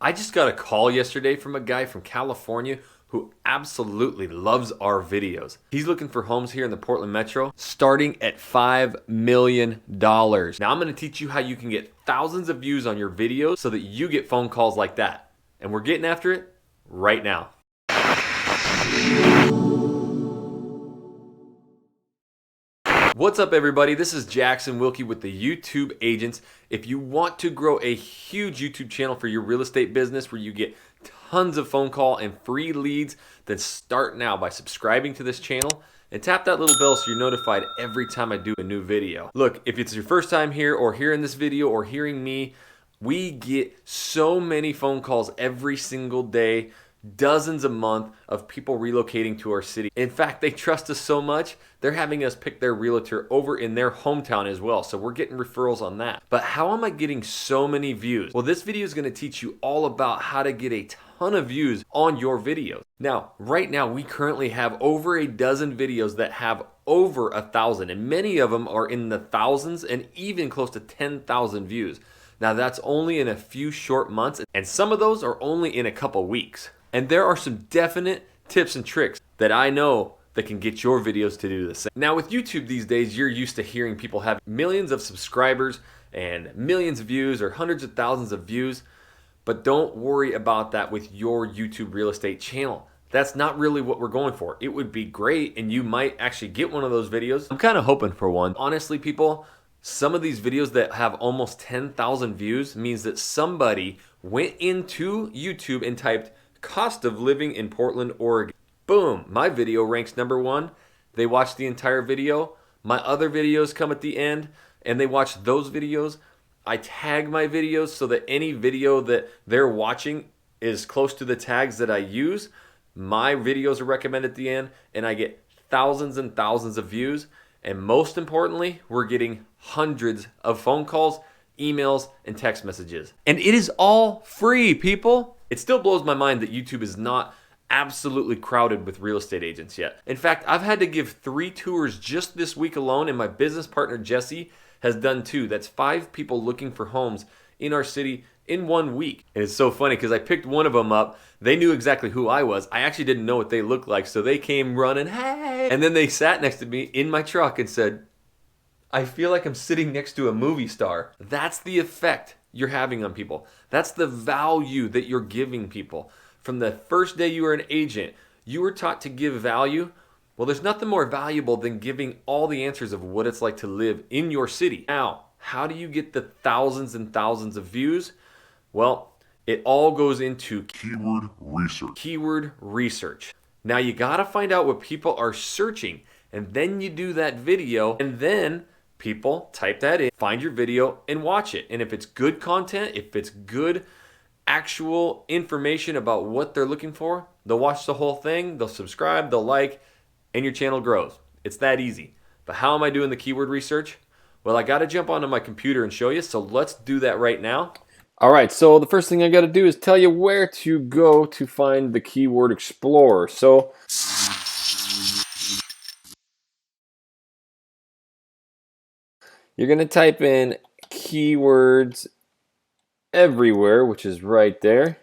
I just got a call yesterday from a guy from California who absolutely loves our videos. He's looking for homes here in the Portland Metro starting at $5 million. Now I'm going to teach you how you can get thousands of views on your videos so that you get phone calls like that. And we're getting after it right now. What's up, everybody? This is Jackson Wilkie with the YouTube Agents. If you want to grow a huge YouTube channel for your real estate business where you get tons of phone call and free leads, then start now by subscribing to this channel and tap that little bell so you're notified every time I do a new video. Look, if it's your first time here or hearing this video or hearing me, we get so many phone calls every single day, dozens a month of people relocating to our city. In fact, they trust us so much, they're having us pick their realtor over in their hometown as well. So we're getting referrals on that. But how am I getting so many views? Well, this video is going to teach you all about how to get a ton of views on your videos. Now, right now, we currently have over a dozen videos that have over 1,000, and many of them are in the thousands and even close to 10,000 views. Now, that's only in a few short months, and some of those are only in a couple weeks. And there are some definite tips and tricks that I know that can get your videos to do the same. Now, with YouTube these days, you're used to hearing people have millions of subscribers and millions of views or hundreds of thousands of views, but don't worry about that with your YouTube real estate channel. That's not really what we're going for. It would be great, and you might actually get one of those videos. I'm kind of hoping for one. Honestly, people, some of these videos that have almost 10,000 views means that somebody went into YouTube and typed cost of living in Portland, Oregon. Boom, my video ranks #1. They watch the entire video. My other videos come at the end and they watch those videos. I tag my videos so that any video that they're watching is close to the tags that I use. My videos are recommended at the end and I get thousands and thousands of views. And most importantly, we're getting hundreds of phone calls, emails, and text messages. And it is all free, people. It still blows my mind that YouTube is not absolutely crowded with real estate agents yet. In fact, I've had to give 3 tours just this week alone, and my business partner Jesse has done 2. That's 5 people looking for homes in our city in 1 week. And it's so funny because I picked one of them up. They knew exactly who I was. I actually didn't know what they looked like, so they came running, hey! And then they sat next to me in my truck and said, I feel like I'm sitting next to a movie star. That's the effect you're having on people. That's the value that you're giving people. From the first day you were an agent, you were taught to give value. Well, there's nothing more valuable than giving all the answers of what it's like to live in your city. Now, how do you get the thousands and thousands of views? Well, it all goes into keyword research. Keyword research. Now, you gotta find out what people are searching, and then you do that video, and then people type that in, find your video, and watch it. And if it's good content, if it's good actual information about what they're looking for, they'll watch the whole thing, they'll subscribe, they'll like, and your channel grows. It's that easy. But how am I doing the keyword research? Well, I got to jump onto my computer and show you, so let's do that right now. All right, so the first thing I got to do is tell you where to go to find the Keyword Explorer. So you're going to type in keywords everywhere, which is right there.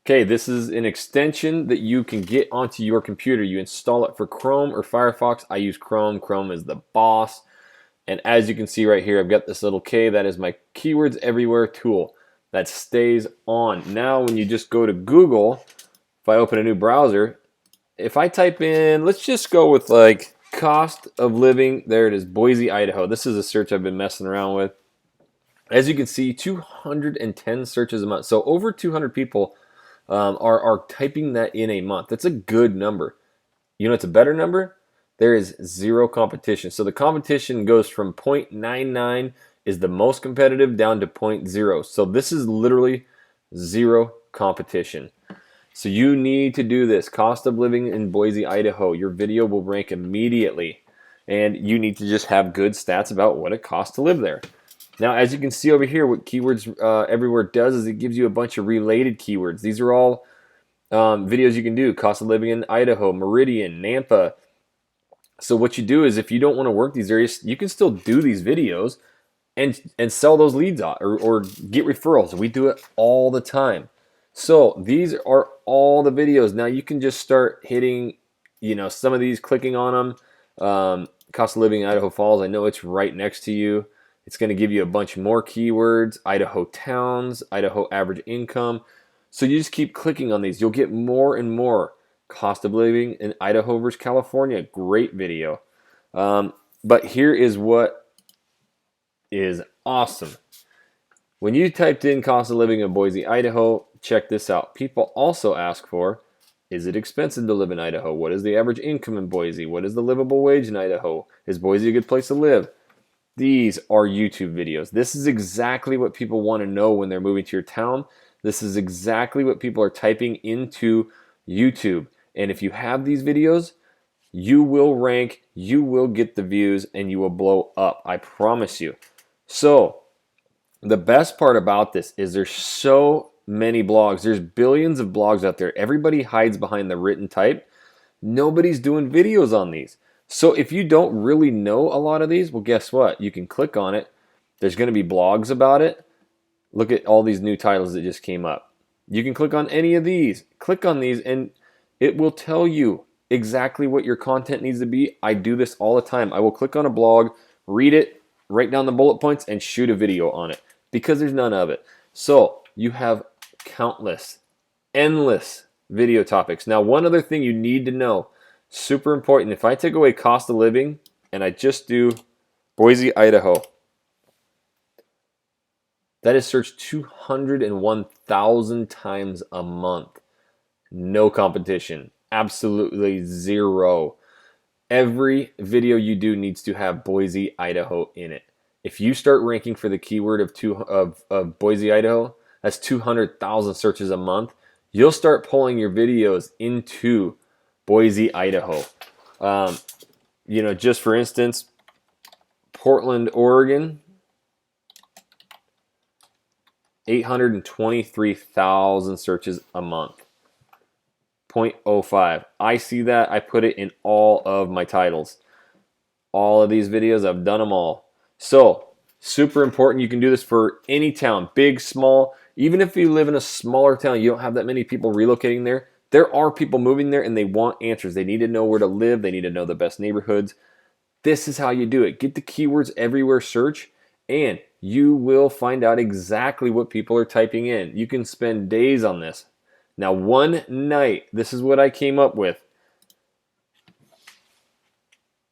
Okay, this is an extension that you can get onto your computer. You install it for Chrome or Firefox. I use Chrome. Chrome is the boss. And as you can see right here, I've got this little K. That is my Keywords Everywhere tool that stays on. Now, when you just go to Google, if I open a new browser, if I type in, let's just go with like cost of living, there it is, Boise, Idaho. This is a search I've been messing around with. As you can see, 210 searches a month. So over 200 people are typing that in a month. That's a good number. You know, it's a better number. There is 0 competition. So the competition goes from 0.99 is the most competitive down to 0.0. So this is literally 0 competition. So you need to do this. Cost of living in Boise, Idaho. Your video will rank immediately. And you need to just have good stats about what it costs to live there. Now, as you can see over here, what Keywords Everywhere does is it gives you a bunch of related keywords. These are all videos you can do. Cost of living in Idaho, Meridian, Nampa. So what you do is if you don't want to work these areas, you can still do these videos, and sell those leads out, or get referrals. We do it all the time. So these are all the videos. Now you can just start hitting, some of these, clicking on them. Cost of living in Idaho Falls, I know it's right next to you. It's going to give you a bunch more keywords. Idaho towns, Idaho average income. So you just keep clicking on these. You'll get more and more. Cost of living in Idaho versus California, great video. But here is what is awesome. When you typed in cost of living in Boise, Idaho, check this out. People also ask for, is it expensive to live in Idaho? What is the average income in Boise? What is the livable wage in Idaho? Is Boise a good place to live? These are YouTube videos. This is exactly what people want to know when they're moving to your town. This is exactly what people are typing into YouTube. And if you have these videos, you will rank, you will get the views, and you will blow up. I promise you. So the best part about this is there's so many blogs. There's billions of blogs out there. Everybody hides behind the written type. Nobody's doing videos on these. So if you don't really know a lot of these, well, guess what? You can click on it. There's going to be blogs about it. Look at all these new titles that just came up. You can click on any of these. Click on these and it will tell you exactly what your content needs to be. I do this all the time. I will click on a blog, read it, write down the bullet points, and shoot a video on it because there's none of it. So you have countless, endless video topics. Now, one other thing you need to know, super important, if I take away cost of living and I just do Boise, Idaho, that is searched 201,000 times a month. No competition. Absolutely zero. Every video you do needs to have Boise, Idaho in it. If you start ranking for the keyword of Boise, Idaho, that's 200,000 searches a month. You'll start pulling your videos into Boise, Idaho. Just for instance, Portland, Oregon, 823,000 searches a month. 0.05. I see that. I put it in all of my titles. All of these videos, I've done them all. So, super important. You can do this for any town, big, small. Even if you live in a smaller town, you don't have that many people relocating there. There are people moving there and they want answers. They need to know where to live. They need to know the best neighborhoods. This is how you do it. Get the keywords everywhere search and you will find out exactly what people are typing in. You can spend days on this. Now, one night, this is what I came up with.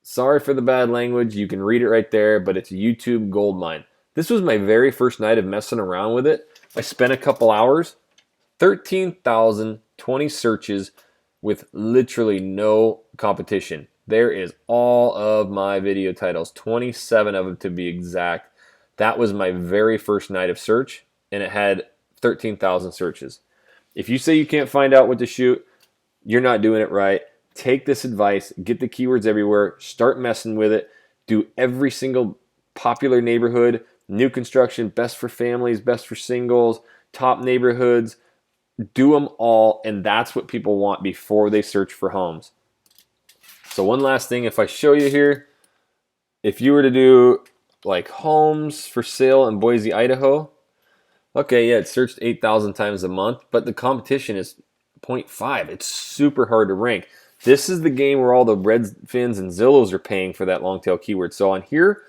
Sorry for the bad language. You can read it right there, but it's YouTube goldmine. This was my very first night of messing around with it. I spent a couple hours, 13,020 searches with literally no competition. There is all of my video titles, 27 of them to be exact. That was my very first night of search, and it had 13,000 searches. If you say you can't find out what to shoot, you're not doing it right. Take this advice, get the keywords everywhere, start messing with it, do every single popular neighborhood, new construction, best for families, best for singles, top neighborhoods, do them all, and that's what people want before they search for homes. So one last thing, if I show you here, if you were to do like homes for sale in Boise, Idaho, okay, yeah, it's searched 8,000 times a month, but the competition is 0.5. It's super hard to rank. This is the game where all the Redfins and Zillows are paying for that long tail keyword. So on here,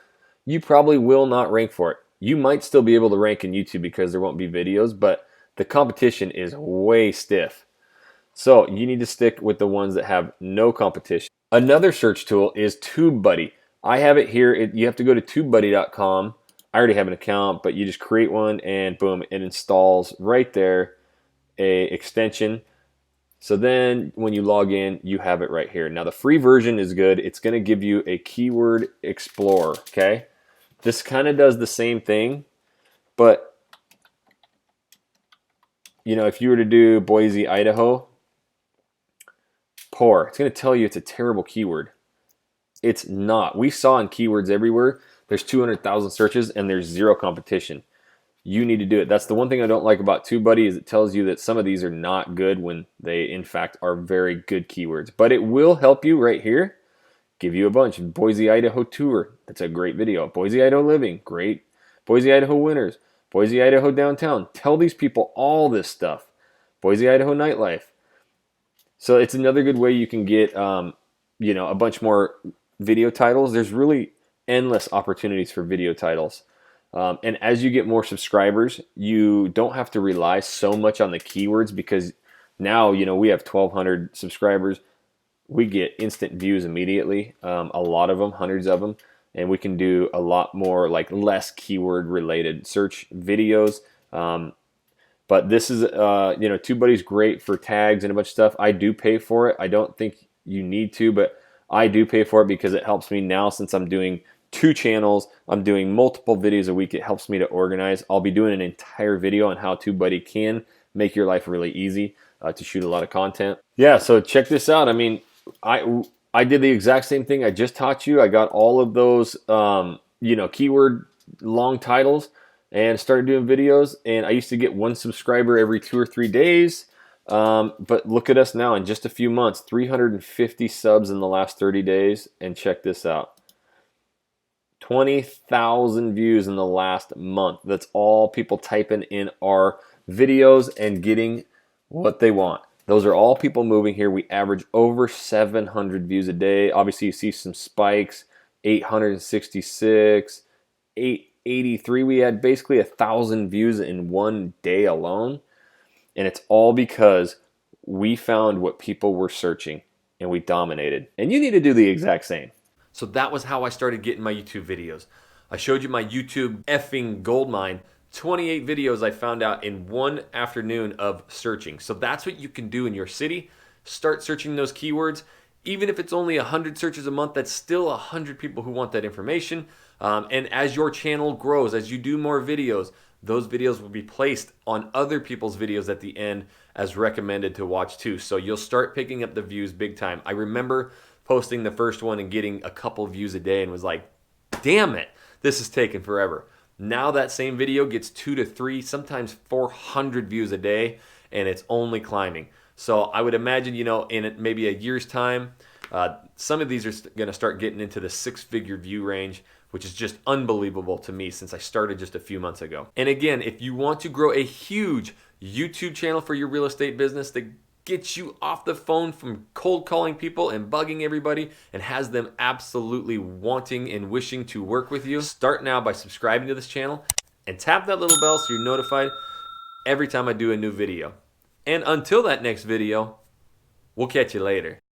you probably will not rank for it. You might still be able to rank in YouTube because there won't be videos, but the competition is way stiff. So you need to stick with the ones that have no competition. Another search tool is Tubebuddy. I have it here. You have to go to tubebuddy.com. I already have an account, but you just create one and boom, it installs right there a extension. So then when you log in, you have it right here. Now the free version is good. It's going to give you a keyword explorer, okay? This kind of does the same thing, but if you were to do Boise, Idaho, poor, it's going to tell you it's a terrible keyword. It's not. We saw in keywords everywhere, there's 200,000 searches and there's zero competition. You need to do it. That's the one thing I don't like about TubeBuddy is it tells you that some of these are not good when they, in fact, are very good keywords. But it will help you right here. Give you a bunch. Boise, Idaho tour. That's a great video. Boise, Idaho living. Great. Boise, Idaho winters, Boise, Idaho downtown. Tell these people all this stuff. Boise, Idaho nightlife. So it's another good way you can get, a bunch more video titles. There's really endless opportunities for video titles. And as you get more subscribers, you don't have to rely so much on the keywords because now, we have 1,200 subscribers. We get instant views immediately, a lot of them, hundreds of them. And we can do a lot more, like less keyword related search videos. But this is, TubeBuddy's great for tags and a bunch of stuff. I do pay for it. I don't think you need to, but I do pay for it because it helps me now since I'm doing 2 channels. I'm doing multiple videos a week. It helps me to organize. I'll be doing an entire video on how TubeBuddy can make your life really easy to shoot a lot of content. Yeah, so check this out. I mean, I did the exact same thing I just taught you. I got all of those, keyword long titles and started doing videos. And I used to get 1 subscriber every 2 or 3 days. But look at us now in just a few months, 350 subs in the last 30 days. And check this out. 20,000 views in the last month. That's all people typing in our videos and getting what they want. Those are all people moving here. We average over 700 views a day. Obviously, you see some spikes, 866, 883. We had basically 1,000 views in one day alone. And it's all because we found what people were searching and we dominated. And you need to do the exact same. So that was how I started getting my YouTube videos. I showed you my YouTube effing goldmine. 28 videos I found out in one afternoon of searching. So that's what you can do in your city. Start searching those keywords. Even if it's only 100 searches a month, that's still 100 people who want that information. And as your channel grows, as you do more videos, those videos will be placed on other people's videos at the end as recommended to watch too. So you'll start picking up the views big time. I remember posting the first one and getting a couple views a day and was like, damn it, this is taking forever. Now that same video gets 2 to 3, sometimes 400 views a day, and it's only climbing. So I would imagine, in maybe a year's time, some of these are going to start getting into the 6-figure view range, which is just unbelievable to me since I started just a few months ago. And again, if you want to grow a huge YouTube channel for your real estate business that gets you off the phone from cold calling people and bugging everybody and has them absolutely wanting and wishing to work with you, start now by subscribing to this channel and tap that little bell so you're notified every time I do a new video. And until that next video, we'll catch you later.